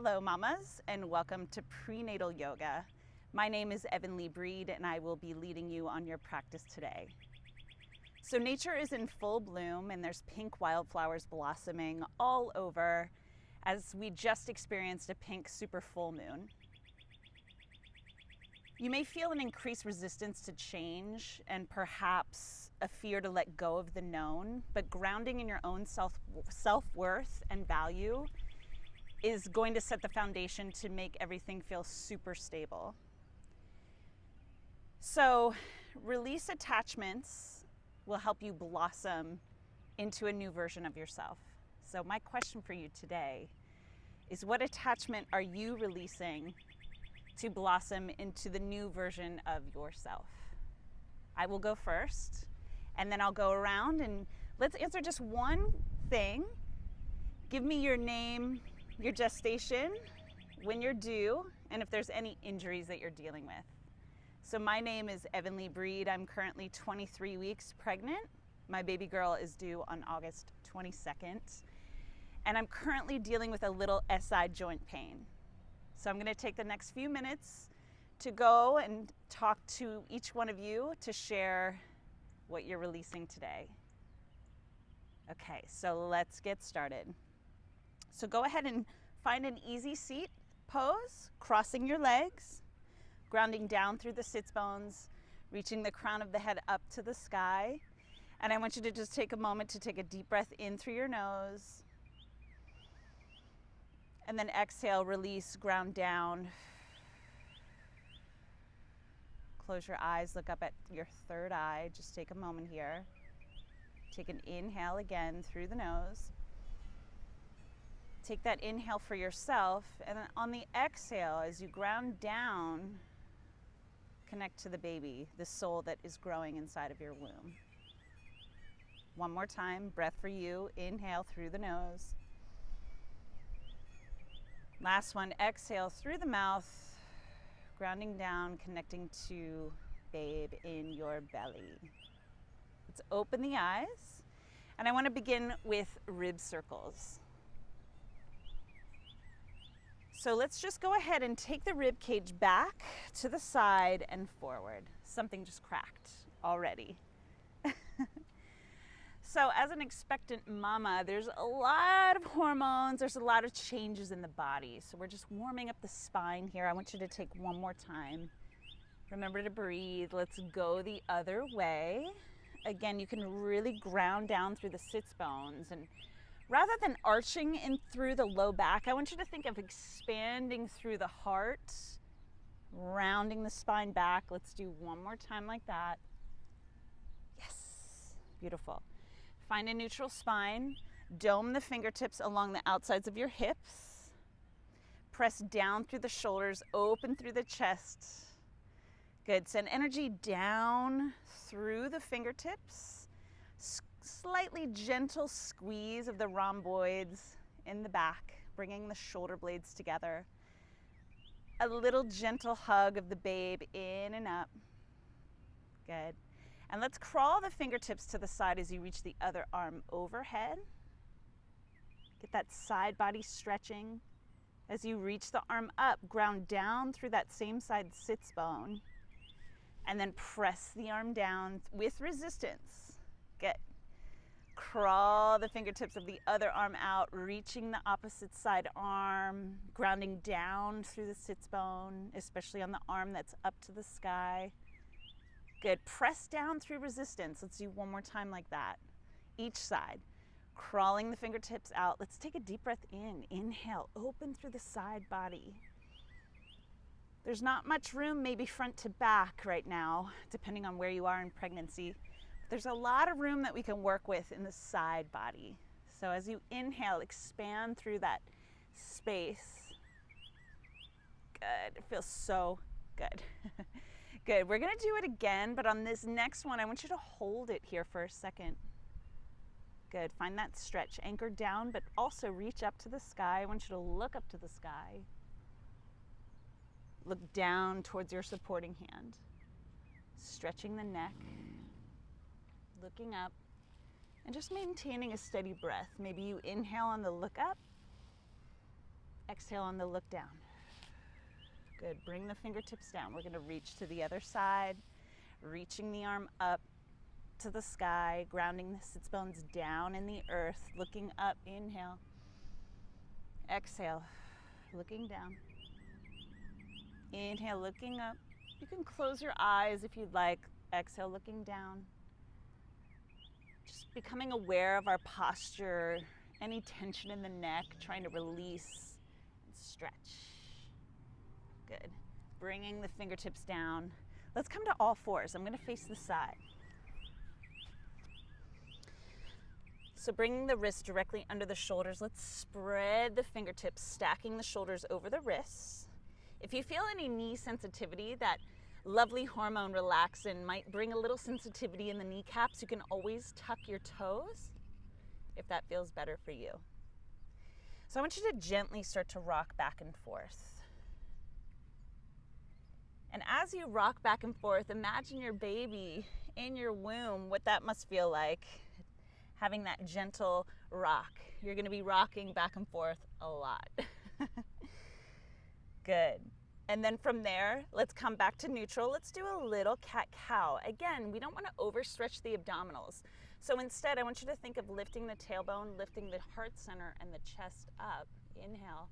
Hello mamas, and welcome to Prenatal Yoga. My name is Evan Lee Breed and I will be leading you on your practice today. So nature is in full bloom and there's pink wildflowers blossoming all over as we just experienced a pink super full moon. You may feel an increased resistance to change and perhaps a fear to let go of the known, but grounding in your own self-worth and value is going to set the foundation to make everything feel super stable. So release attachments will help you blossom into a new version of yourself. So my question for you today is, what attachment are you releasing to blossom into the new version of yourself? I will go first, and then I'll go around and let's answer just one thing. Give me your name, your gestation, when you're due, and if there's any injuries that you're dealing with. So my name is Evan Lee Breed. I'm currently 23 weeks pregnant. My baby girl is due on August 22nd. And I'm currently dealing with a little SI joint pain. So I'm gonna take the next few minutes to go and talk to each one of you to share what you're releasing today. Okay, so let's get started. So go ahead and find an easy seat pose, crossing your legs, grounding down through the sits bones, reaching the crown of the head up to the sky. And I want you to just take a moment to take a deep breath in through your nose. And then exhale, release, ground down. Close your eyes, look up at your third eye. Just take a moment here. Take an inhale again through the nose. Take that inhale for yourself, and then on the exhale, as you ground down, connect to the baby, the soul that is growing inside of your womb. One more time, breath for you. Inhale through the nose. Last one, exhale through the mouth, grounding down, connecting to babe in your belly. Let's open the eyes, and I want to begin with rib circles. So let's just go ahead and take the rib cage back to the side and forward. Something just cracked already. So as an expectant mama, there's a lot of hormones, there's a lot of changes in the body. So we're just warming up the spine here. I want you to take one more time. Remember to breathe. Let's go the other way. Again, you can really ground down through the sits bones, and rather than arching in through the low back, I want you to think of expanding through the heart, rounding the spine back. Let's do one more time like that. Yes, beautiful. Find a neutral spine. Dome the fingertips along the outsides of your hips. Press down through the shoulders, open through the chest. Good. Send energy down through the fingertips. Slightly gentle squeeze of the rhomboids in the back, bringing the shoulder blades together. A little gentle hug of the babe in and up. Good. And let's crawl the fingertips to the side as you reach the other arm overhead. Get that side body stretching. As you reach the arm up, ground down through that same side sits bone. And then press the arm down with resistance. Good. Crawl the fingertips of the other arm out, reaching the opposite side arm, grounding down through the sits bone, especially on the arm that's up to the sky. Good. Press down through resistance. Let's do one more time like that. Each side. Crawling the fingertips out. Let's take a deep breath in. Inhale. Open through the side body. There's not much room, maybe front to back right now, depending on where you are in pregnancy. There's a lot of room that we can work with in the side body. So as you inhale, expand through that space. Good. It feels so good. Good. We're going to do it again, but on this next one, I want you to hold it here for a second. Good. Find that stretch. Anchor down, but also reach up to the sky. I want you to look up to the sky. Look down towards your supporting hand. Stretching the neck. Looking up. And just maintaining a steady breath. Maybe you inhale on the look up. Exhale on the look down. Good, bring the fingertips down. We're gonna reach to the other side, reaching the arm up to the sky, grounding the sits bones down in the earth, looking up, inhale. Exhale, looking down. Inhale, looking up. You can close your eyes if you'd like. Exhale, looking down. Just becoming aware of our posture, any tension in the neck, trying to release and stretch. Good. Bringing the fingertips down. Let's come to all fours. I'm going to face the side. So bringing the wrists directly under the shoulders, let's spread the fingertips, stacking the shoulders over the wrists. If you feel any knee sensitivity, that lovely hormone relaxin might bring a little sensitivity in the kneecaps. You can always tuck your toes if that feels better for you. So I want you to gently start to rock back and forth. And as you rock back and forth, imagine your baby in your womb, what that must feel like, having that gentle rock. You're going to be rocking back and forth a lot. Good. And then from there, let's come back to neutral. Let's do a little cat-cow. Again, we don't want to overstretch the abdominals. So instead, I want you to think of lifting the tailbone, lifting the heart center and the chest up. Inhale.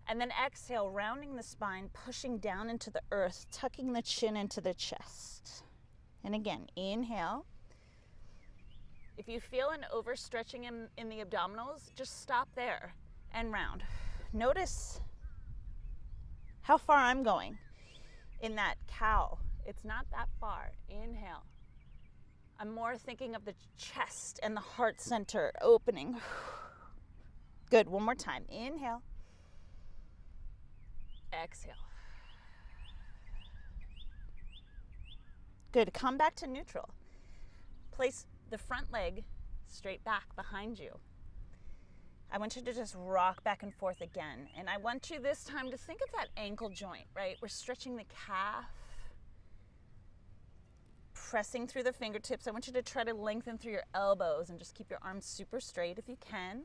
And then exhale, rounding the spine, pushing down into the earth, tucking the chin into the chest. And again, inhale. If you feel an overstretching in the abdominals, just stop there and round. Notice how far I'm going in that cow. It's not that far. Inhale. I'm more thinking of the chest and the heart center opening. Good, one more time. Inhale. Exhale. Good, come back to neutral. Place the front leg straight back behind you. I want you to just rock back and forth again. And I want you this time to think of that ankle joint, right? We're stretching the calf, pressing through the fingertips. I want you to try to lengthen through your elbows and just keep your arms super straight if you can.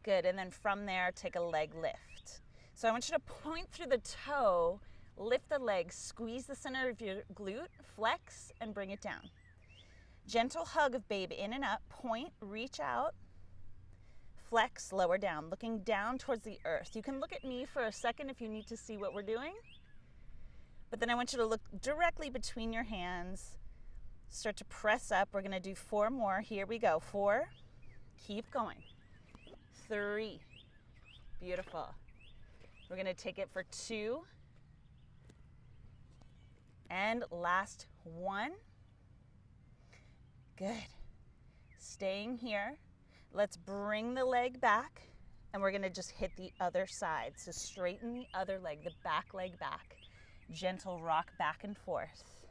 Good, and then from there, take a leg lift. So I want you to point through the toe, lift the leg, squeeze the center of your glute, flex, and bring it down. Gentle hug of babe in and up, point, reach out, flex, lower down, looking down towards the earth. You can look at me for a second if you need to see what we're doing, but then I want you to look directly between your hands, start to press up. We're gonna do 4 more. Here we go. 4, keep going. 3, beautiful. We're gonna take it for 2, and last 1. Good. Staying here. Let's bring the leg back and we're going to just hit the other side. So straighten the other leg, the back leg back. Gentle rock back and forth.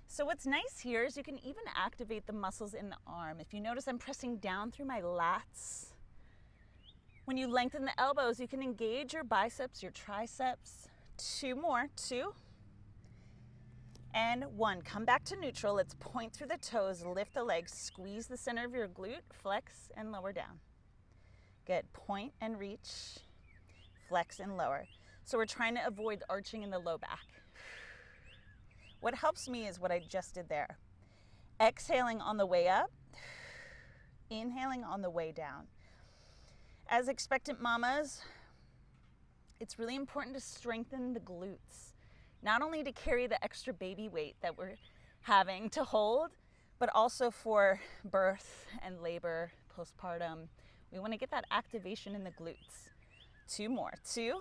So what's nice here is you can even activate the muscles in the arm. If you notice, I'm pressing down through my lats. When you lengthen the elbows, you can engage your biceps, your triceps. 2 more. 2. And 1, come back to neutral. Let's point through the toes, lift the legs, squeeze the center of your glute, flex and lower down. Good, point and reach, flex and lower. So we're trying to avoid arching in the low back. What helps me is what I just did there. Exhaling on the way up, inhaling on the way down. As expectant mamas, it's really important to strengthen the glutes. Not only to carry the extra baby weight that we're having to hold, but also for birth and labor, postpartum. We want to get that activation in the glutes. 2 more. 2,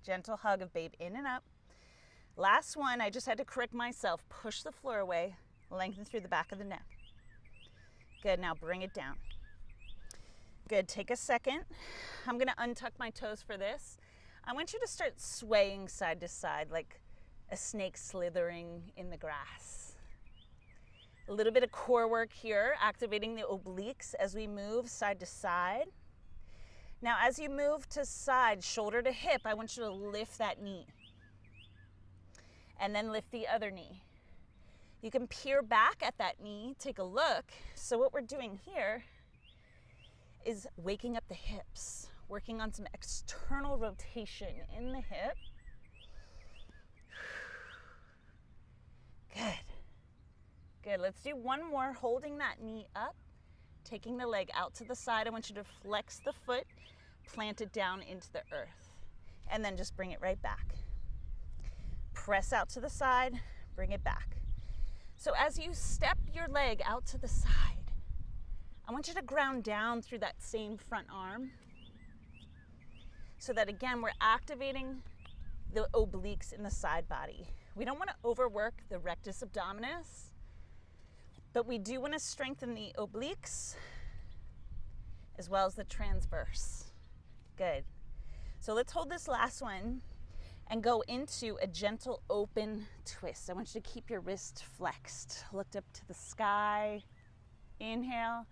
gentle hug of babe in and up. Last one, I just had to correct myself. Push the floor away, lengthen through the back of the neck. Good, now bring it down. Good, take a second. I'm gonna untuck my toes for this. I want you to start swaying side to side like a snake slithering in the grass. A little bit of core work here, activating the obliques as we move side to side. Now, as you move to side, shoulder to hip, I want you to lift that knee. And then lift the other knee. You can peer back at that knee, take a look. So what we're doing here is waking up the hips, working on some external rotation in the hip. Good. Good. Let's do one more, holding that knee up, taking the leg out to the side. I want you to flex the foot, plant it down into the earth, and then just bring it right back. Press out to the side, bring it back. So as you step your leg out to the side, I want you to ground down through that same front arm so that, again, we're activating the obliques in the side body. We don't want to overwork the rectus abdominis, but we do want to strengthen the obliques as well as the transverse. Good. So let's hold this last one and go into a gentle open twist. I want you to keep your wrist flexed. Look up to the sky. Inhale.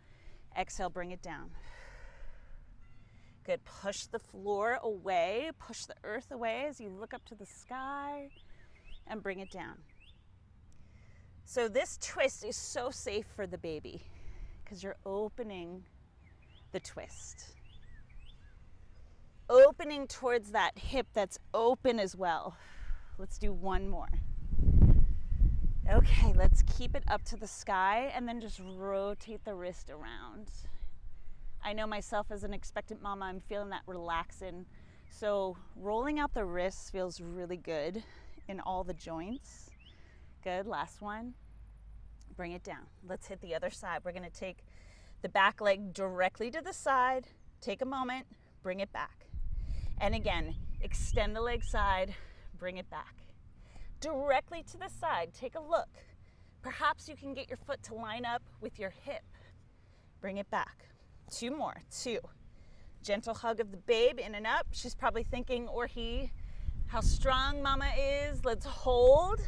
Exhale, bring it down. Good. Push the floor away. Push the earth away as you look up to the sky and bring it down. So this twist is so safe for the baby because you're opening the twist. Opening towards that hip that's open as well. Let's do one more. Okay, let's keep it up to the sky and then just rotate the wrist around. I know myself as an expectant mama, I'm feeling that relaxing. So rolling out the wrists feels really good in all the joints. Good, last one. Bring it down. Let's hit the other side. We're gonna take the back leg directly to the side. Take a moment, bring it back. And again, extend the leg side, bring it back. Directly to the side, take a look. Perhaps you can get your foot to line up with your hip. Bring it back. Two more, two. Gentle hug of the babe, in and up. She's probably thinking, or he, how strong mama is. Let's hold.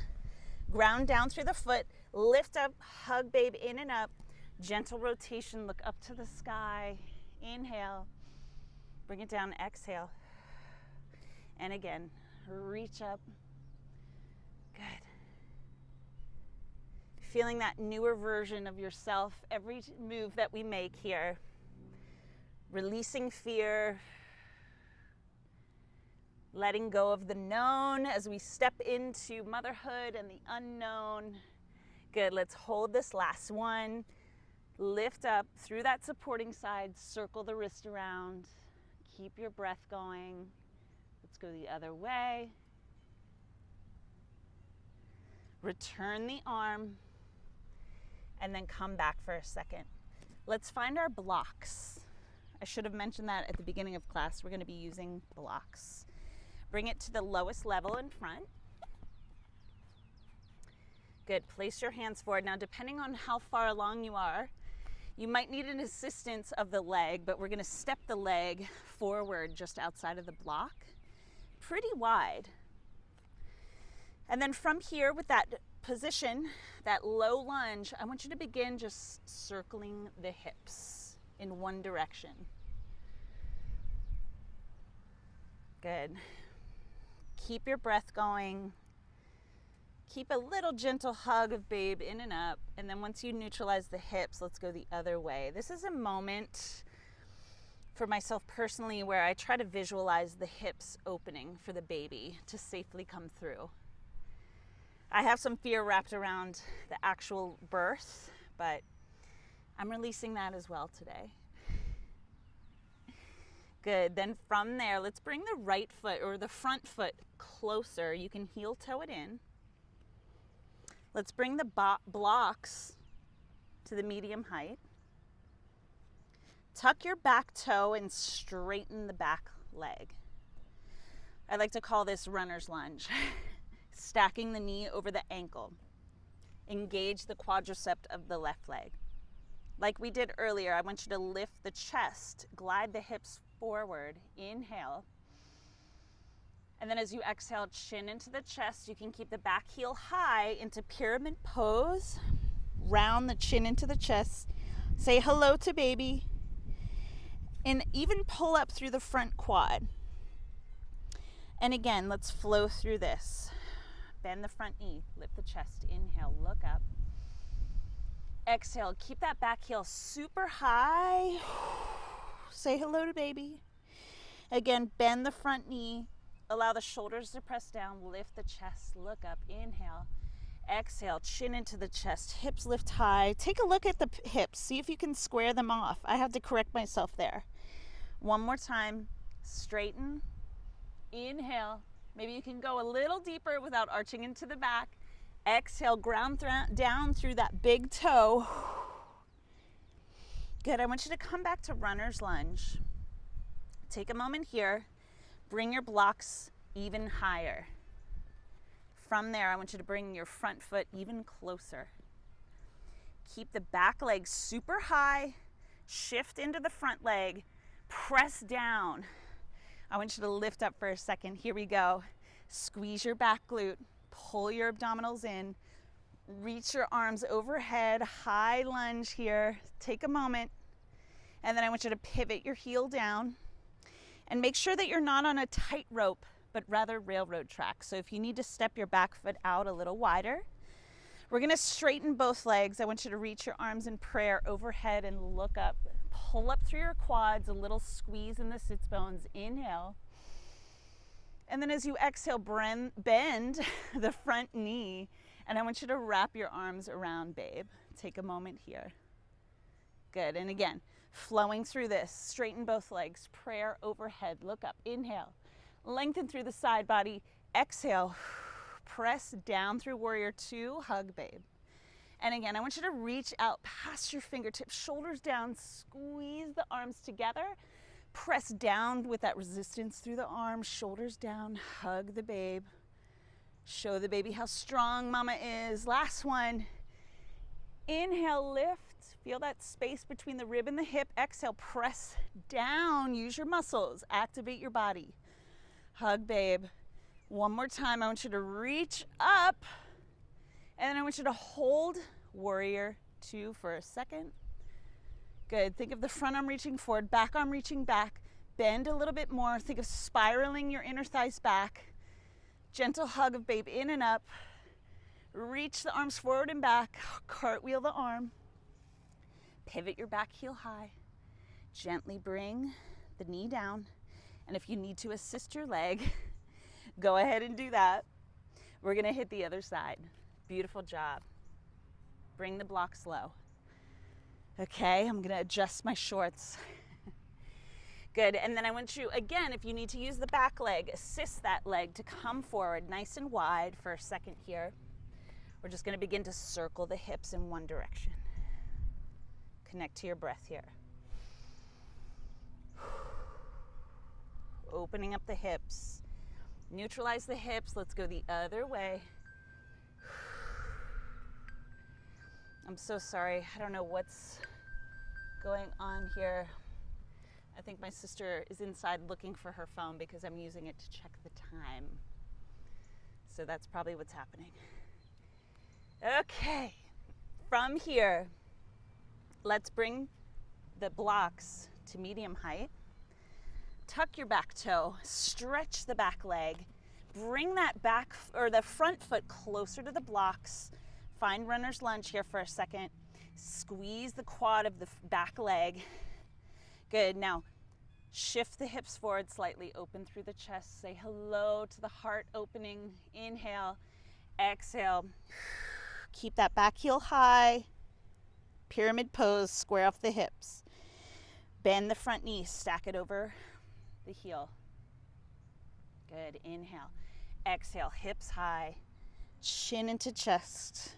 Ground down through the foot, lift up, hug babe, in and up. Gentle rotation, look up to the sky. Inhale, bring it down, exhale. And again, reach up. Good. Feeling that newer version of yourself every move that we make here. Releasing fear. Letting go of the known as we step into motherhood and the unknown. Good, let's hold this last one. Lift up through that supporting side, circle the wrist around. Keep your breath going. Let's go the other way. Return the arm and then come back for a second. Let's find our blocks. I should have mentioned that at the beginning of class. We're going to be using blocks. Bring it to the lowest level in front. Good. Place your hands forward. Now, depending on how far along you are, you might need an assistance of the leg, but we're going to step the leg forward just outside of the block, pretty wide. And then from here, with that position, that low lunge, I want you to begin just circling the hips in one direction. Good. Keep your breath going. Keep a little gentle hug of babe, in and up. And then once you neutralize the hips, let's go the other way. This is a moment for myself personally where I try to visualize the hips opening for the baby to safely come through. I have some fear wrapped around the actual birth, but I'm releasing that as well today. Good. Then from there, let's bring the right foot or the front foot closer. You can heel toe it in. Let's bring the blocks to the medium height. Tuck your back toe and straighten the back leg. I like to call this runner's lunge. Stacking the knee over the ankle. Engage the quadricep of the left leg. Like we did earlier, I want you to lift the chest, glide the hips forward. Inhale. And then as you exhale, chin into the chest. You can keep the back heel high into pyramid pose. Round the chin into the chest. Say hello to baby. And even pull up through the front quad. And again, let's flow through this. Bend the front knee, lift the chest. Inhale, look up. Exhale, keep that back heel super high. Say hello to baby. Again, bend the front knee. Allow the shoulders to press down. Lift the chest. Look up. Inhale. Exhale. Chin into the chest. Hips lift high. Take a look at the hips. See if you can square them off. I had to correct myself there. One more time. Straighten. Inhale. Maybe you can go a little deeper without arching into the back. Exhale. Ground down through that big toe. Good. I want you to come back to runner's lunge. Take a moment here. Bring your blocks even higher. From there, I want you to bring your front foot even closer. Keep the back leg super high. Shift into the front leg. Press down. I want you to lift up for a second. Here we go. Squeeze your back glute. Pull your abdominals in. Reach your arms overhead. High lunge here. Take a moment. And then I want you to pivot your heel down. And make sure that you're not on a tightrope, but rather railroad track. So if you need to step your back foot out a little wider, we're gonna straighten both legs. I want you to reach your arms in prayer overhead and look up. Pull up through your quads, a little squeeze in the sits bones. Inhale. And then as you exhale, bend the front knee. And I want you to wrap your arms around, babe. Take a moment here. Good, and again, flowing through this, straighten both legs, prayer overhead, look up, inhale, lengthen through the side body, exhale, press down through warrior two, hug babe. And again, I want you to reach out past your fingertips, shoulders down, squeeze the arms together, press down with that resistance through the arms, shoulders down, hug the babe, show the baby how strong mama is. Last one, inhale, lift. Feel that space between the rib and the hip. Exhale, press down. Use your muscles. Activate your body. Hug, babe. One more time. I want you to reach up. And then I want you to hold warrior two for a second. Good. Think of the front arm reaching forward, back arm reaching back. Bend a little bit more. Think of spiraling your inner thighs back. Gentle hug of babe in and up. Reach the arms forward and back. Cartwheel the arm. Pivot your back heel high. Gently bring the knee down. And if you need to assist your leg, go ahead and do that. We're gonna hit the other side. Beautiful job. Bring the blocks low. Okay, I'm gonna adjust my shorts. Good, and then I want you, again, if you need to use the back leg, assist that leg to come forward nice and wide for a second here. We're just gonna begin to circle the hips in one direction. Connect to your breath here. Opening up the hips. Neutralize the hips. Let's go the other way. I'm so sorry. I don't know what's going on here. I think my sister is inside looking for her phone because I'm using it to check the time. So that's probably what's happening. Okay. From here, let's bring the blocks to medium height. Tuck your back toe, stretch the back leg, bring that back or the front foot closer to the blocks. Find runner's lunge here for a second. Squeeze the quad of the back leg. Good. Now shift the hips forward slightly, open through the chest. Say hello to the heart opening. Inhale, exhale. Keep that back heel high. Pyramid pose, square off the hips. Bend the front knee, stack it over the heel. Good, inhale. Exhale, hips high, chin into chest.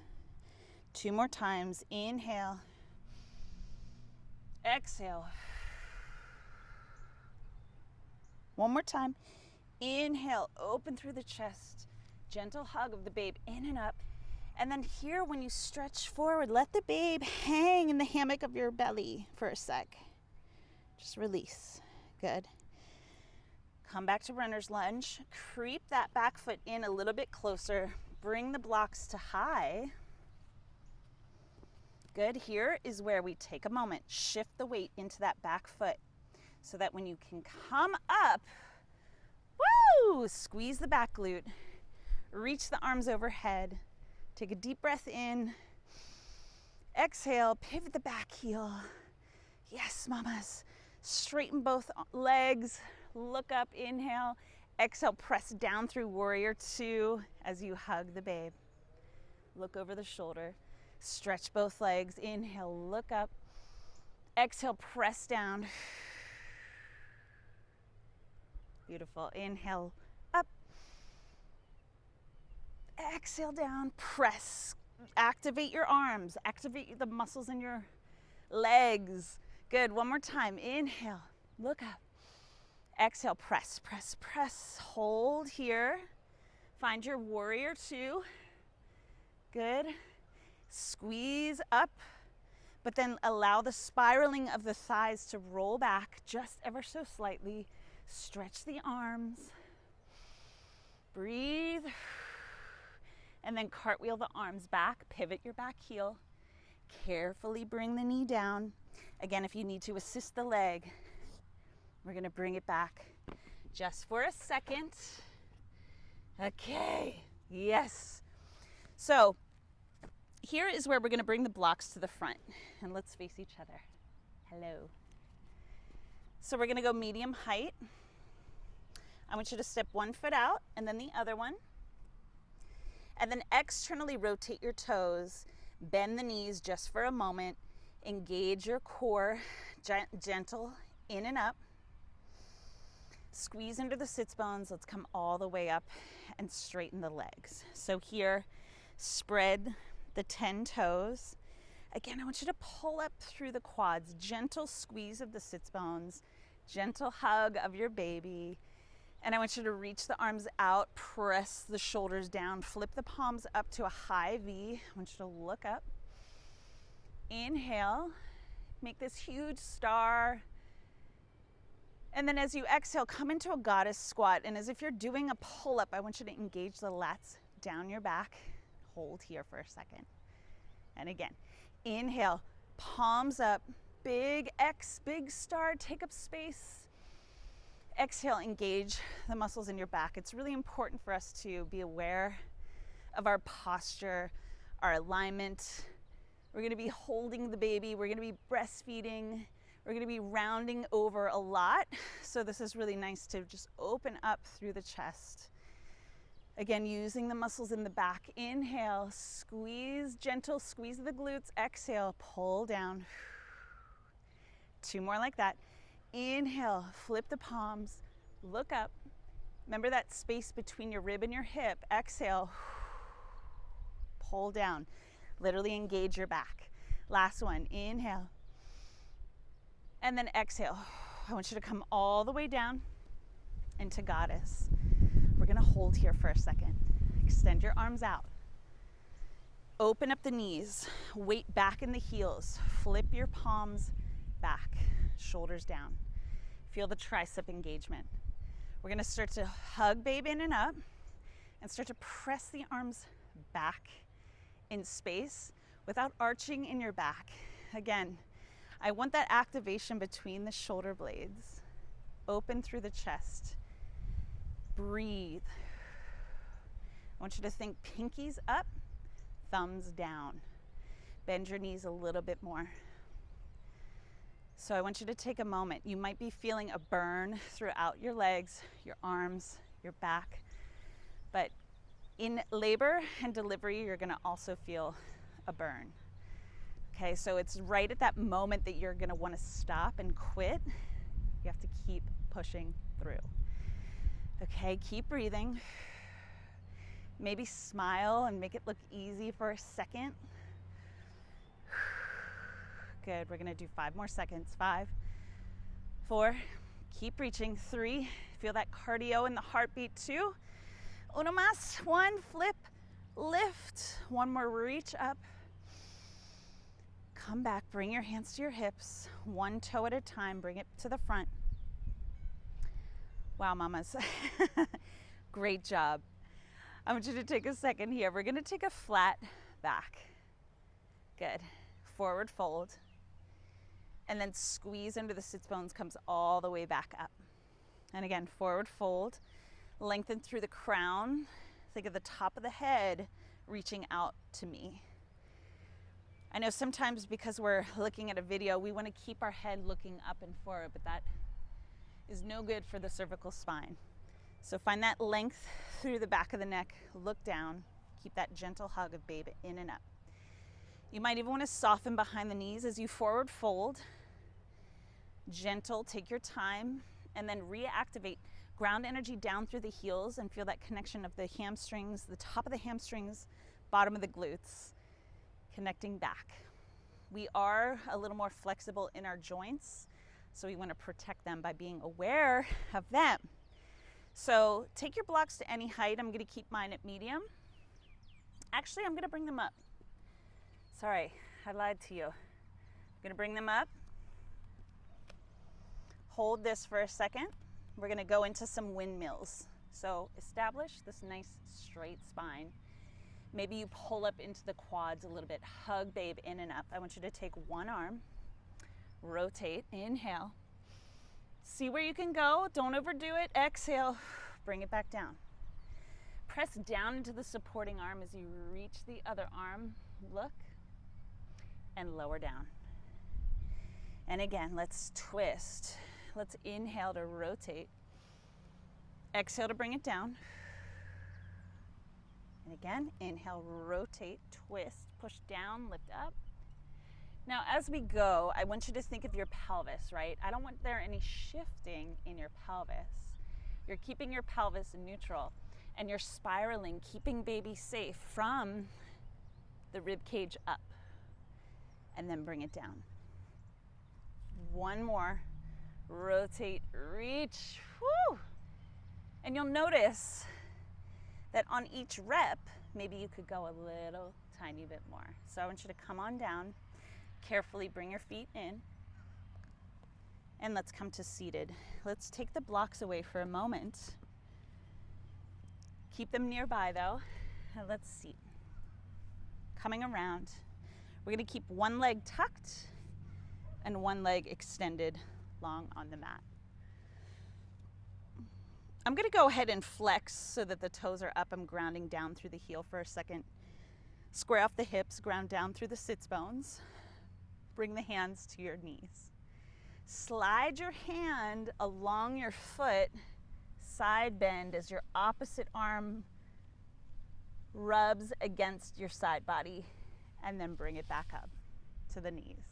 Two more times, inhale. Exhale. One more time. Inhale, open through the chest. Gentle hug of the babe in and up. And then here, when you stretch forward, let the babe hang in the hammock of your belly for a sec. Just release. Good. Come back to runner's lunge. Creep that back foot in a little bit closer. Bring the blocks to high. Good. Here is where we take a moment. Shift the weight into that back foot so that when you can come up, woo, squeeze the back glute. Reach the arms overhead. Take a deep breath in. Exhale, pivot the back heel. Yes, mamas. Straighten both legs, look up, inhale. Exhale, press down through warrior two as you hug the babe. Look over the shoulder, stretch both legs, inhale, look up. Exhale, press down. Beautiful, inhale, up. Exhale down, press. Activate your arms, activate the muscles in your legs. Good, one more time, inhale, look up. Exhale, press, press, press. Hold here. Find your warrior two. Good. Squeeze up, but then allow the spiraling of the thighs to roll back just ever so slightly. Stretch the arms. Breathe. And then cartwheel the arms back. Pivot your back heel. Carefully bring the knee down. Again, if you need to assist the leg, we're going to bring it back just for a second. Okay, yes. So here is where we're going to bring the blocks to the front, and let's face each other. Hello. So we're going to go medium height. I want you to step one foot out and then the other one. And then externally rotate your toes. Bend the knees just for a moment. Engage your core, gentle in and up. Squeeze under the sits bones. Let's come all the way up and straighten the legs. So here, spread the 10 toes. Again, I want you to pull up through the quads. Gentle squeeze of the sits bones. Gentle hug of your baby. And I want you to reach the arms out, press the shoulders down, flip the palms up to a high V. I want you to look up. Inhale, make this huge star. And then as you exhale, come into a goddess squat. And as if you're doing a pull-up, I want you to engage the lats down your back. Hold here for a second. And again, inhale, palms up, big X, big star, take up space. Exhale, engage the muscles in your back. It's really important for us to be aware of our posture, our alignment. We're going to be holding the baby. We're going to be breastfeeding. We're going to be rounding over a lot. So this is really nice to just open up through the chest. Again, using the muscles in the back. Inhale, squeeze, gentle squeeze of the glutes. Exhale, pull down. 2 more like that. Inhale, flip the palms, look up. Remember that space between your rib and your hip. Exhale, pull down. Literally engage your back. Last one, inhale. And then exhale. I want you to come all the way down into goddess. We're gonna hold here for a second. Extend your arms out. Open up the knees, weight back in the heels. Flip your palms back, shoulders down. Feel the tricep engagement. We're gonna start to hug baby in and up and start to press the arms back in space without arching in your back. Again, I want that activation between the shoulder blades. Open through the chest. Breathe. I want you to think pinkies up, thumbs down. Bend your knees a little bit more. So I want you to take a moment. You might be feeling a burn throughout your legs, your arms, your back. But in labor and delivery, you're gonna also feel a burn. Okay, so it's right at that moment that you're gonna wanna stop and quit. You have to keep pushing through. Okay, keep breathing. Maybe smile and make it look easy for a second. Good, we're gonna do 5 more seconds. 5, 4, keep reaching. 3, feel that cardio in the heartbeat. 2, uno más. 1, flip, lift. 1 more, reach up. Come back, bring your hands to your hips. 1 toe at a time, bring it to the front. Wow, mamas, great job. I want you to take a second here. We're gonna take a flat back. Good, forward fold. And then squeeze under the sits bones, comes all the way back up. And again, forward fold, lengthen through the crown. Think of the top of the head reaching out to me. I know sometimes because we're looking at a video, we want to keep our head looking up and forward, but that is no good for the cervical spine. So find that length through the back of the neck, look down, keep that gentle hug of baby in and up. You might even want to soften behind the knees as you forward fold. Gentle, take your time, and then reactivate. Ground energy down through the heels and feel that connection of the hamstrings, the top of the hamstrings, bottom of the glutes, connecting back. We are a little more flexible in our joints, so we want to protect them by being aware of them. So take your blocks to any height. I'm going to keep mine at medium. Actually, I'm going to bring them up. Sorry, I lied to you. I'm going to bring them up. Hold this for a second. We're going to go into some windmills. So establish this nice straight spine. Maybe you pull up into the quads a little bit. Hug babe in and up. I want you to take one arm, rotate, inhale. See where you can go. Don't overdo it. Exhale. Bring it back down. Press down into the supporting arm as you reach the other arm. Look and lower down. And again, let's twist. Let's inhale to rotate. Exhale to bring it down. And again, inhale, rotate, twist, push down, lift up. Now, as we go, I want you to think of your pelvis, right? I don't want there any shifting in your pelvis. You're keeping your pelvis neutral, and you're spiraling, keeping baby safe from the rib cage up. And then bring it down. One more. Rotate, reach. Woo! And you'll notice that on each rep, maybe you could go a little tiny bit more. So I want you to come on down. Carefully bring your feet in. And let's come to seated. Let's take the blocks away for a moment. Keep them nearby though. And let's seat. Coming around. We're going to keep one leg tucked and one leg extended long on the mat. I'm going to go ahead and flex so that the toes are up. I'm grounding down through the heel for a second. Square off the hips, ground down through the sits bones. Bring the hands to your knees. Slide your hand along your foot, side bend as your opposite arm rubs against your side body, and then bring it back up to the knees.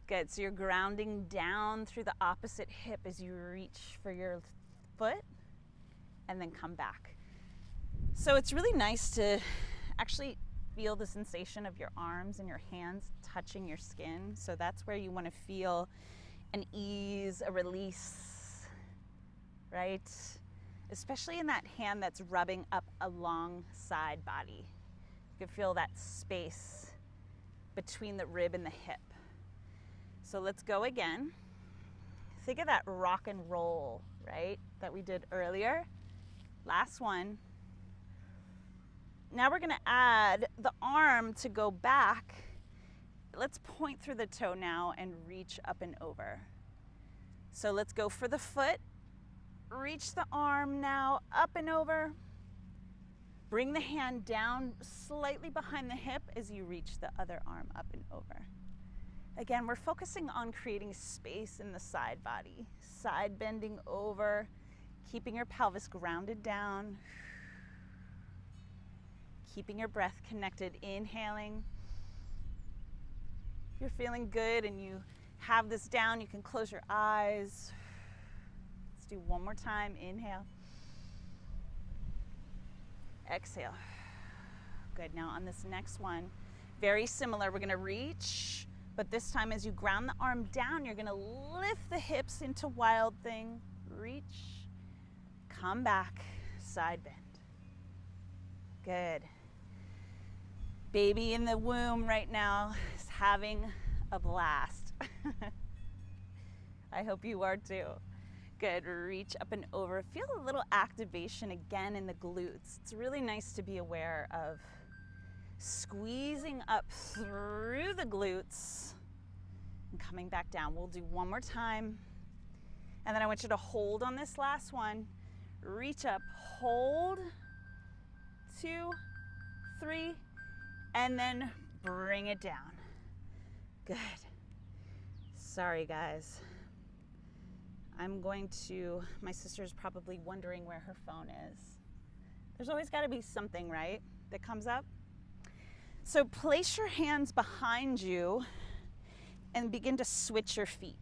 Good, so you're grounding down through the opposite hip as you reach for your foot, and then come back. So it's really nice to actually feel the sensation of your arms and your hands touching your skin. So that's where you want to feel an ease, a release, right? Especially in that hand that's rubbing up alongside body. You can feel that space between the rib and the hip. So let's go again. Think of that rock and roll, right, that we did earlier. Last one. Now we're going to add the arm to go back. Let's point through the toe now and reach up and over. So let's go for the foot. Reach the arm now up and over. Bring the hand down slightly behind the hip as you reach the other arm up and over. Again, we're focusing on creating space in the side body. Side bending over, keeping your pelvis grounded down. Keeping your breath connected, inhaling. If you're feeling good and you have this down, you can close your eyes. Let's do one more time. Inhale. Exhale. Good. Now on this next one, very similar. We're going to reach, but this time as you ground the arm down, you're going to lift the hips into wild thing. Reach. Come back. Side bend. Good. Baby in the womb right now is having a blast. I hope you are too. Good, reach up and over. Feel a little activation again in the glutes. It's really nice to be aware of squeezing up through the glutes and coming back down. We'll do one more time. And then I want you to hold on this last one. Reach up, hold, 2, 3, and then bring it down. Good. Sorry, guys. My sister's probably wondering where her phone is. There's always got to be something, right, that comes up. So place your hands behind you and begin to switch your feet.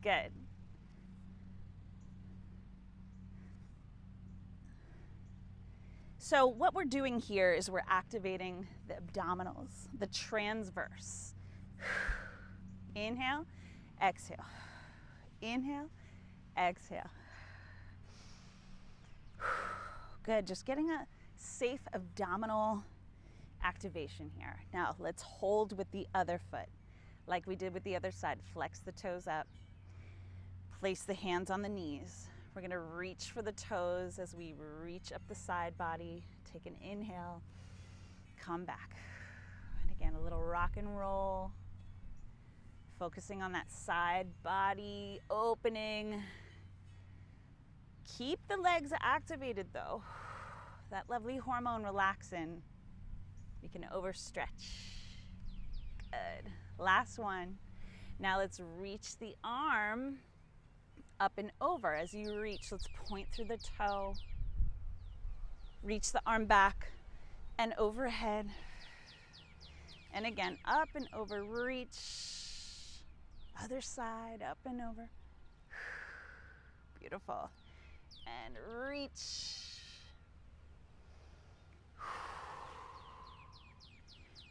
Good. So what we're doing here is we're activating the abdominals, the transverse. Inhale, exhale. Inhale, exhale. Good, just getting a safe abdominal activation here. Now let's hold with the other foot, like we did with the other side. Flex the toes up, place the hands on the knees. We're gonna reach for the toes as we reach up the side body. Take an inhale, come back. And again, a little rock and roll. Focusing on that side body opening. Keep the legs activated though. That lovely hormone relaxin'. You can overstretch. Good. Last one. Now let's reach the arm up and over. As you reach, let's point through the toe. Reach the arm back and overhead. And again, up and over, reach. Other side, up and over. Beautiful. And reach.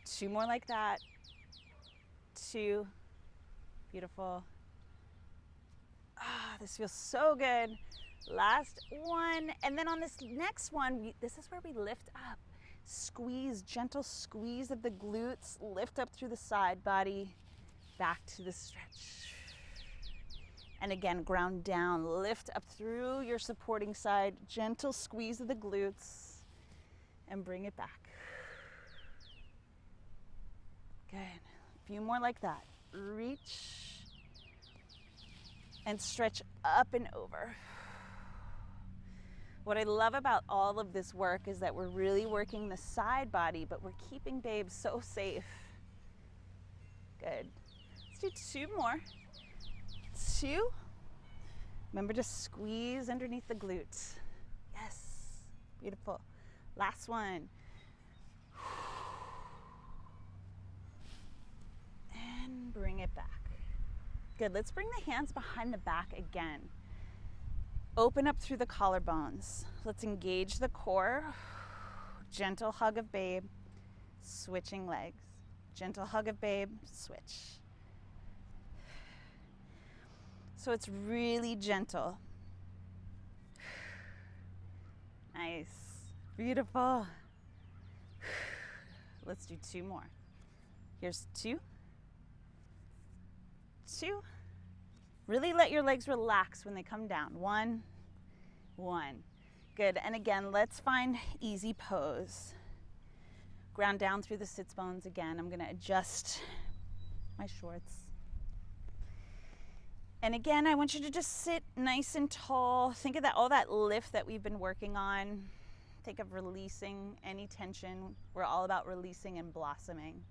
2 more like that. 2. Beautiful. Ah, this feels so good. Last one. And then on this next one, this is where we lift up. Squeeze, gentle squeeze of the glutes. Lift up through the side body. Back to the stretch. And again, ground down. Lift up through your supporting side. Gentle squeeze of the glutes. And bring it back. Good. A few more like that. Reach. And stretch up and over. What I love about all of this work is that we're really working the side body, but we're keeping babe so safe. Good. Let's do 2 more. 2. Remember to squeeze underneath the glutes. Yes. Beautiful. Last one. And bring it back. Good. Let's bring the hands behind the back again. Open up through the collarbones. Let's engage the core. Gentle hug of babe. Switching legs. Gentle hug of babe. Switch. So it's really gentle. Nice. Beautiful. Let's do 2 more. Here's 2. 2. Really let your legs relax when they come down. 1. 1. Good. And again, let's find easy pose. Ground down through the sits bones again. I'm going to adjust my shorts. And again, I want you to just sit nice and tall. Think of that, all that lift that we've been working on. Think of releasing any tension. We're all about releasing and blossoming.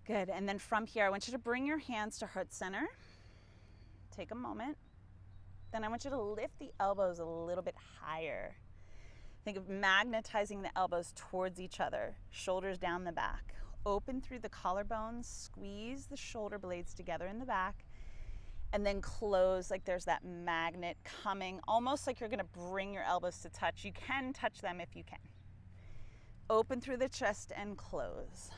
Good. And then from here, I want you to bring your hands to heart center. Take a moment. Then I want you to lift the elbows a little bit higher. Think of magnetizing the elbows towards each other. Shoulders down the back. Open through the collarbones. Squeeze the shoulder blades together in the back. And then close like there's that magnet coming, almost like you're going to bring your elbows to touch. You can touch them if you can. Open through the chest and close.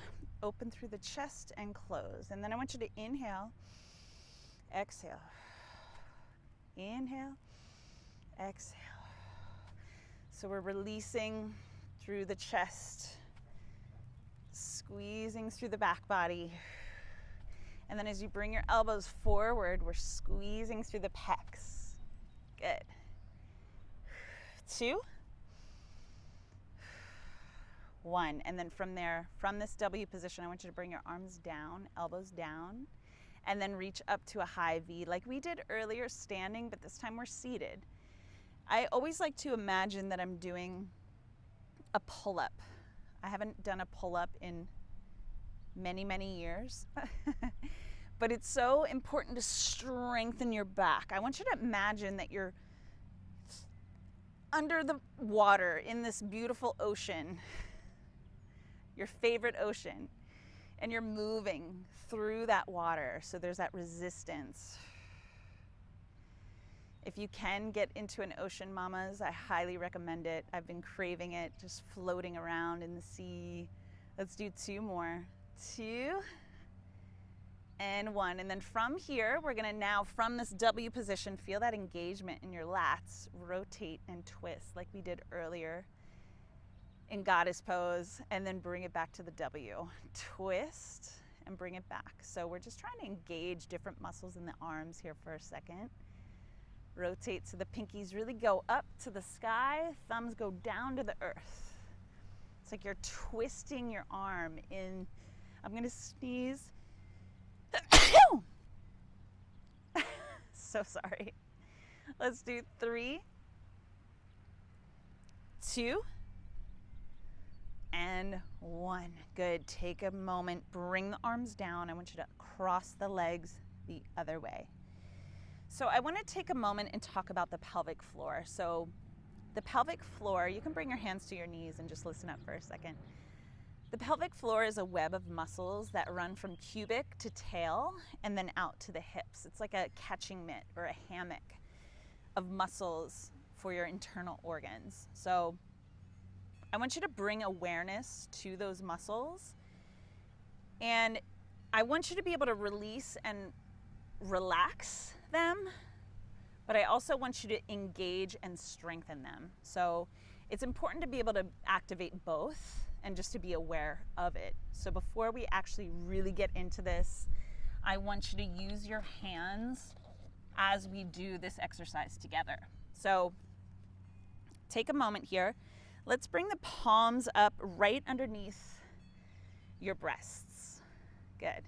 Open through the chest and close. And then I want you to inhale, exhale. Inhale, exhale. So we're releasing through the chest, squeezing through the back body. And then as you bring your elbows forward, we're squeezing through the pecs. Good. 2. 1. And then from there, from this W position, I want you to bring your arms down, elbows down, and then reach up to a high V like we did earlier standing, but this time we're seated. I always like to imagine that I'm doing a pull-up. I haven't done a pull-up in many, many years. But it's so important to strengthen your back. I want you to imagine that you're under the water in this beautiful ocean, your favorite ocean, and you're moving through that water. So there's that resistance. If you can get into an ocean, mamas, I highly recommend it. I've been craving it, just floating around in the sea. Let's do 2 more. 2 and 1. And then from here, we're gonna now, from this W position, feel that engagement in your lats, rotate and twist like we did earlier in goddess pose, and then bring it back to the W. Twist and bring it back. So we're just trying to engage different muscles in the arms here for a second. Rotate so the pinkies really go up to the sky, thumbs go down to the earth. It's like you're twisting your arm in. I'm gonna sneeze. So sorry. Let's do 3, 2, and 1. Good. Take a moment, bring the arms down. I want you to cross the legs the other way. So I want to take a moment and talk about the pelvic floor. So the pelvic floor, you can bring your hands to your knees and just listen up for a second. The pelvic floor is a web of muscles that run from pubic to tail and then out to the hips. It's like a catching mitt or a hammock of muscles for your internal organs. So I want you to bring awareness to those muscles, and I want you to be able to release and relax them, but I also want you to engage and strengthen them. So it's important to be able to activate both and just to be aware of it. So before we actually really get into this, I want you to use your hands as we do this exercise together. So take a moment here. Let's bring the palms up right underneath your breasts. Good.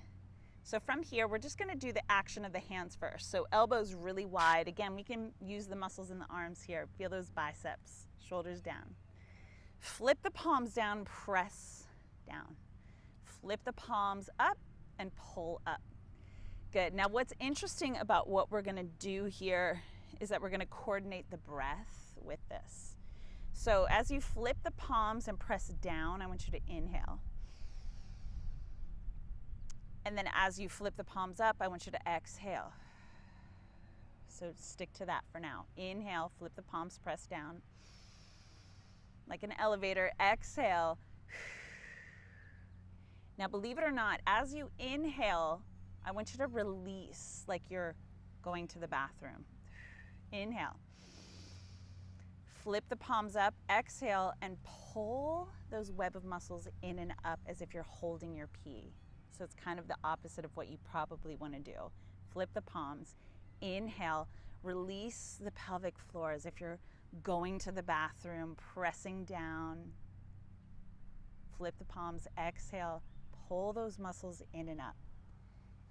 So from here, we're just gonna do the action of the hands first. So elbows really wide. Again, we can use the muscles in the arms here. Feel those biceps, shoulders down. Flip the palms down, press down. Flip the palms up and pull up. Good. Now what's interesting about what we're gonna do here is that we're gonna coordinate the breath with this. So as you flip the palms and press down, I want you to inhale. And then as you flip the palms up, I want you to exhale. So stick to that for now. Inhale, flip the palms, press down. Like an elevator, exhale. Now believe it or not, as you inhale, I want you to release like you're going to the bathroom. Inhale. Flip the palms up, exhale, and pull those web of muscles in and up as if you're holding your pee. So it's kind of the opposite of what you probably want to do. Flip the palms, inhale, release the pelvic floor as if you're going to the bathroom, pressing down. Flip the palms, exhale, pull those muscles in and up.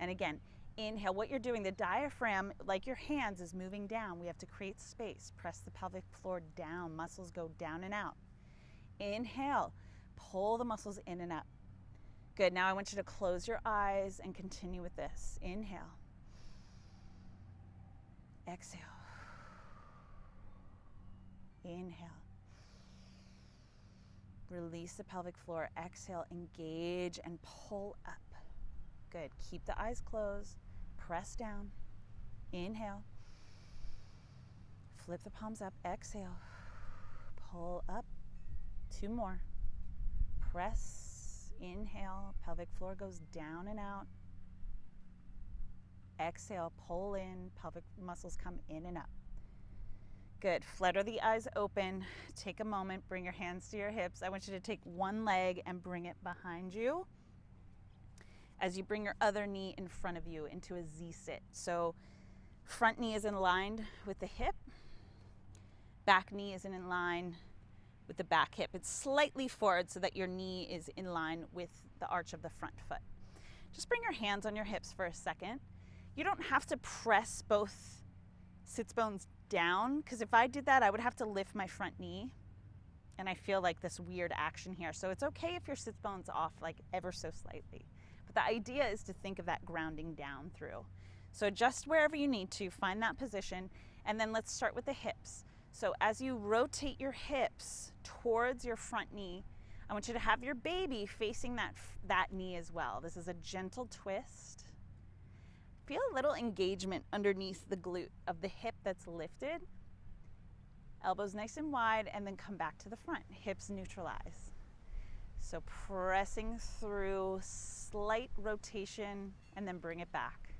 And again, inhale. What you're doing, the diaphragm, like your hands, is moving down. We have to create space. Press the pelvic floor down. Muscles go down and out. Inhale, pull the muscles in and up. Good. Now I want you to close your eyes and continue with this. Inhale. Exhale. Inhale. Release the pelvic floor. Exhale. Engage and pull up. Good. Keep the eyes closed. Press down. Inhale. Flip the palms up. Exhale. Pull up. 2 more. Press. Inhale. Pelvic floor goes down and out. Exhale. Pull in. Pelvic muscles come in and up. Good. Flutter the eyes open. Take a moment. Bring your hands to your hips. I want you to take one leg and bring it behind you as you bring your other knee in front of you into a Z-sit. So front knee is in line with the hip. Back knee is in line with the back hip. It's slightly forward so that your knee is in line with the arch of the front foot. Just bring your hands on your hips for a second. You don't have to press both sits bones down, because if I did that, I would have to lift my front knee. And I feel like this weird action here. So it's okay if your sits bone's off like ever so slightly. But the idea is to think of that grounding down through. So adjust wherever you need to, find that position, and then let's start with the hips. So as you rotate your hips towards your front knee, I want you to have your baby facing that knee as well. This is a gentle twist. Feel a little engagement underneath the glute of the hip that's lifted. Elbows nice and wide, and then come back to the front. Hips neutralize. So pressing through, slight rotation, and then bring it back.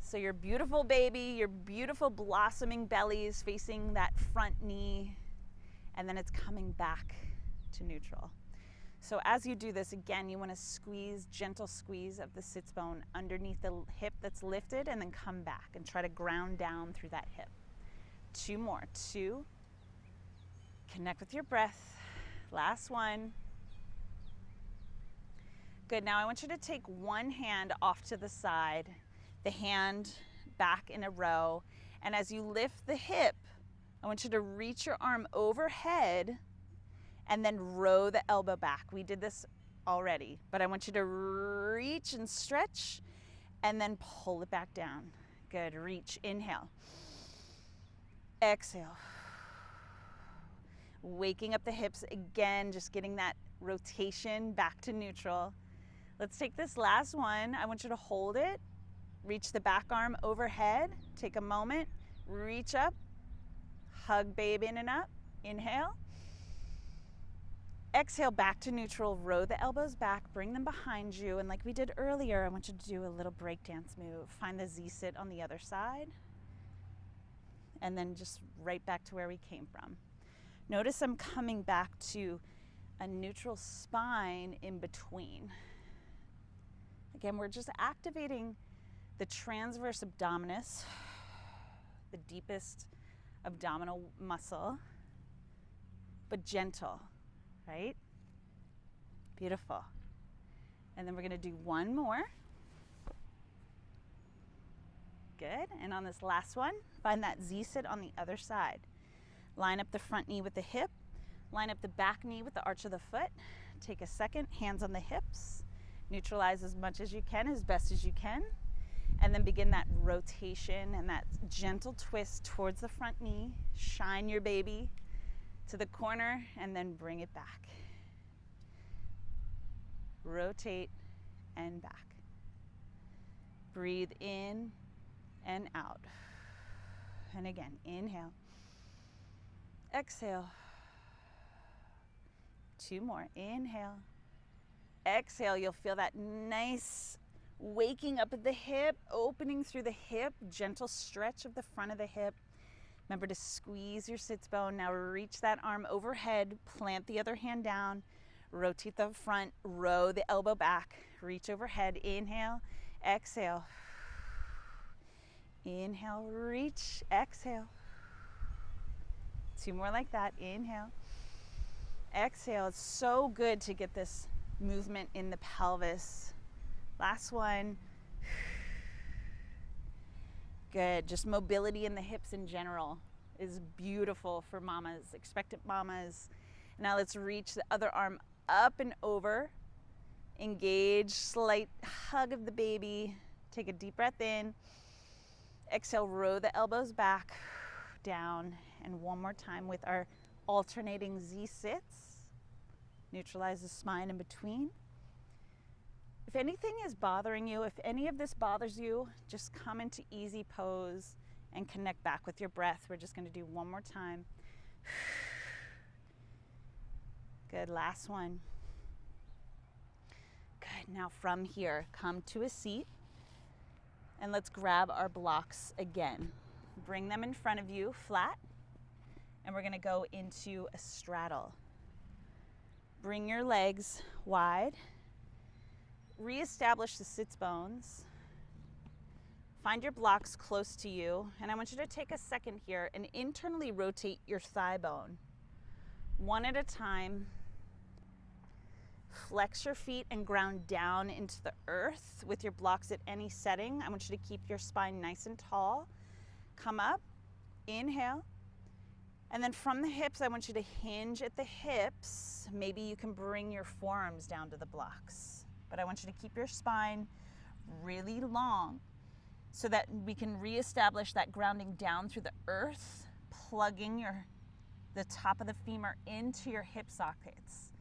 So your beautiful baby, your beautiful blossoming belly is facing that front knee, and then it's coming back to neutral. So as you do this, again, you want to squeeze, gentle squeeze of the sits bone underneath the hip that's lifted, and then come back and try to ground down through that hip. 2 more. 2. Connect with your breath. Last one. Good. Now I want you to take one hand off to the side, the hand back in a row, and as you lift the hip, I want you to reach your arm overhead and then row the elbow back. We did this already, but I want you to reach and stretch and then pull it back down. Good. Reach. Inhale. Exhale. Waking up the hips again, just getting that rotation back to neutral. Let's take this last one. I want you to hold it. Reach the back arm overhead. Take a moment. Reach up. Hug baby in and up. Inhale. Exhale, back to neutral. Row the elbows back. Bring them behind you. And like we did earlier, I want you to do a little breakdance move. Find the Z-sit on the other side. And then just right back to where we came from. Notice I'm coming back to a neutral spine in between. Again, we're just activating the transverse abdominis, the deepest abdominal muscle, but gentle, right? Beautiful. And then we're gonna do one more. Good. And on this last one, find that Z-sit on the other side. Line up the front knee with the hip. Line up the back knee with the arch of the foot. Take a second, hands on the hips. Neutralize as much as you can, as best as you can. And then begin that rotation and that gentle twist towards the front knee. Shine your baby to the corner and then bring it back. Rotate and back. Breathe in and out. And again, inhale. Exhale. 2 more. Inhale. Exhale. You'll feel that nice waking up of the hip, opening through the hip, gentle stretch of the front of the hip. Remember to squeeze your sits bone. Now reach that arm overhead, plant the other hand down, rotate the front, row the elbow back, reach overhead. Inhale. Exhale. Inhale, reach, exhale. 2 more like that. Inhale, exhale. It's so good to get this movement in the pelvis. Last one. Good. Just mobility in the hips in general is beautiful for mamas, expectant mamas. Now let's reach the other arm up and over. Engage, slight hug of the baby. Take a deep breath in. Exhale, row the elbows back, down, and one more time with our alternating Z-sits. Neutralize the spine in between. If anything is bothering you, if any of this bothers you, just come into easy pose and connect back with your breath. We're just going to do one more time. Good, last one. Good, now from here, come to a seat. And let's grab our blocks again. Bring them in front of you, flat. And we're gonna go into a straddle. Bring your legs wide. Reestablish the sits bones. Find your blocks close to you. And I want you to take a second here and internally rotate your thigh bone. One at a time. Flex your feet and ground down into the earth with your blocks at any setting. I want you to keep your spine nice and tall. Come up, inhale, And then from the hips, I want you to hinge at the hips. Maybe you can bring your forearms down to the blocks, but I want you to keep your spine really long so that we can reestablish that grounding down through the earth, plugging the top of the femur into your hip sockets.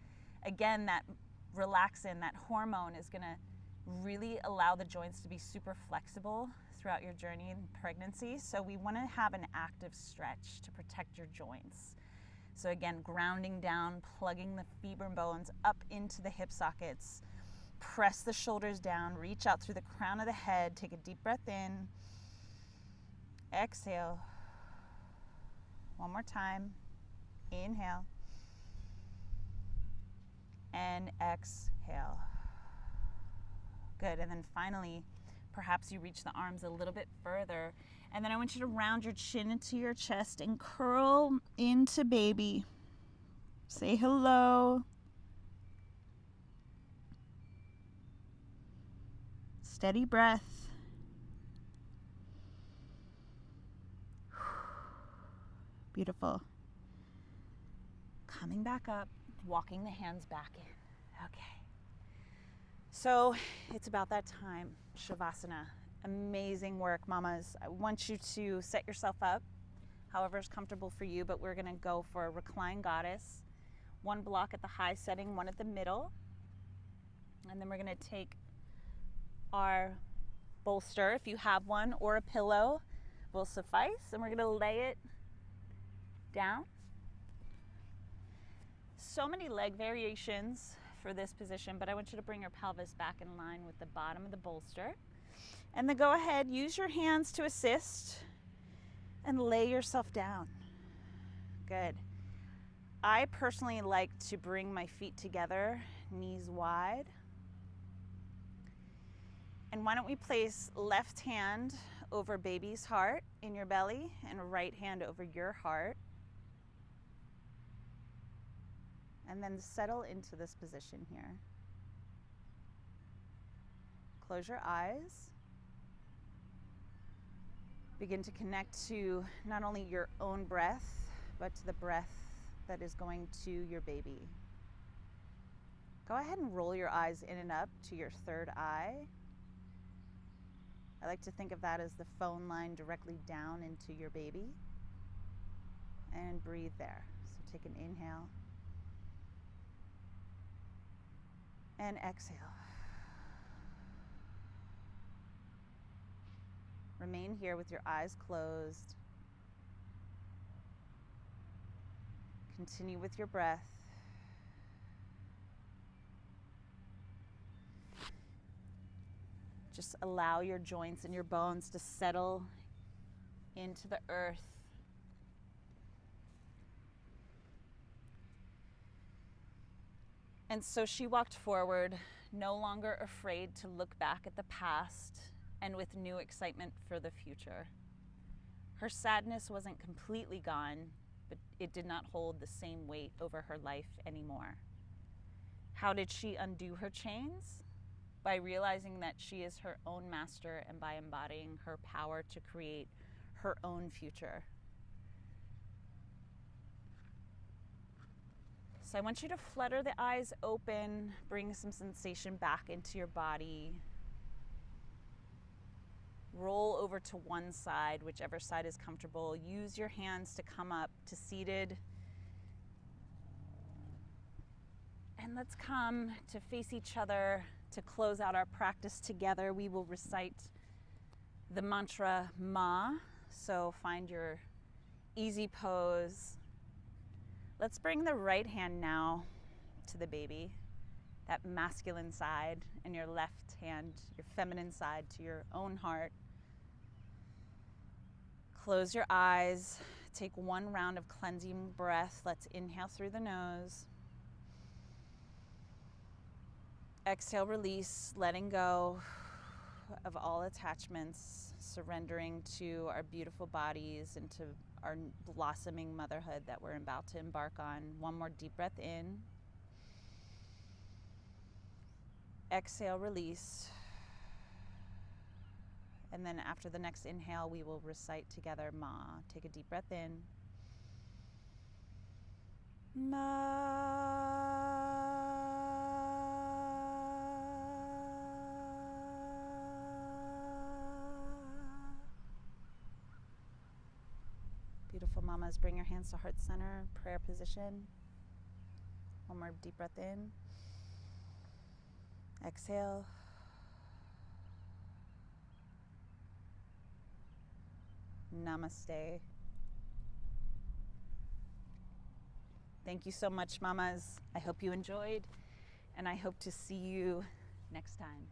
Again, that relaxin, that hormone, is gonna really allow the joints to be super flexible throughout your journey in pregnancy. So we want to have an active stretch to protect your joints. So again, grounding down, plugging the femur bones up into the hip sockets. Press the shoulders down, reach out through the crown of the head, take a deep breath in. Exhale. One more time. Inhale. And exhale. Good, and then finally, perhaps you reach the arms a little bit further. And then I want you to round your chin into your chest and curl into baby. Say hello. Steady breath. Beautiful. Coming back up, walking the hands back in. Okay. So it's about that time, Shavasana. Amazing work, mamas. I want you to set yourself up however is comfortable for you, but we're gonna go for a reclined goddess. One block at the high setting, one at the middle. And then we're gonna take our bolster, if you have one, or a pillow will suffice. And we're gonna lay it down. So many leg variations for this position, but I want you to bring your pelvis back in line with the bottom of the bolster. And then go ahead, use your hands to assist and lay yourself down. Good. I personally like to bring my feet together, knees wide. And why don't we place left hand over baby's heart in your belly and right hand over your heart. And then settle into this position here. Close your eyes. Begin to connect to not only your own breath, but to the breath that is going to your baby. Go ahead and roll your eyes in and up to your third eye. I like to think of that as the phone line directly down into your baby. And breathe there. So take an inhale. And exhale. Remain here with your eyes closed. Continue with your breath. Just allow your joints and your bones to settle into the earth. And so she walked forward, no longer afraid to look back at the past and with new excitement for the future. Her sadness wasn't completely gone, but it did not hold the same weight over her life anymore. How did she undo her chains? By realizing that she is her own master and by embodying her power to create her own future. So I want you to flutter the eyes open, bring some sensation back into your body. Roll over to one side, whichever side is comfortable. Use your hands to come up to seated. And let's come to face each other to close out our practice together. We will recite the mantra Ma. So find your easy pose. Let's bring the right hand now to the baby, that masculine side, and your left hand, your feminine side, to your own heart. Close your eyes. Take one round of cleansing breath. Let's inhale through the nose. Exhale, release, letting go of all attachments, surrendering to our beautiful bodies and to our blossoming motherhood that we're about to embark on. One more deep breath in. Exhale, release. And then after the next inhale, we will recite together Ma. Take a deep breath in. Beautiful mamas, bring your hands to heart center, prayer position. One more deep breath in. Exhale. Namaste. Thank you so much, mamas. I hope you enjoyed, and I hope to see you next time.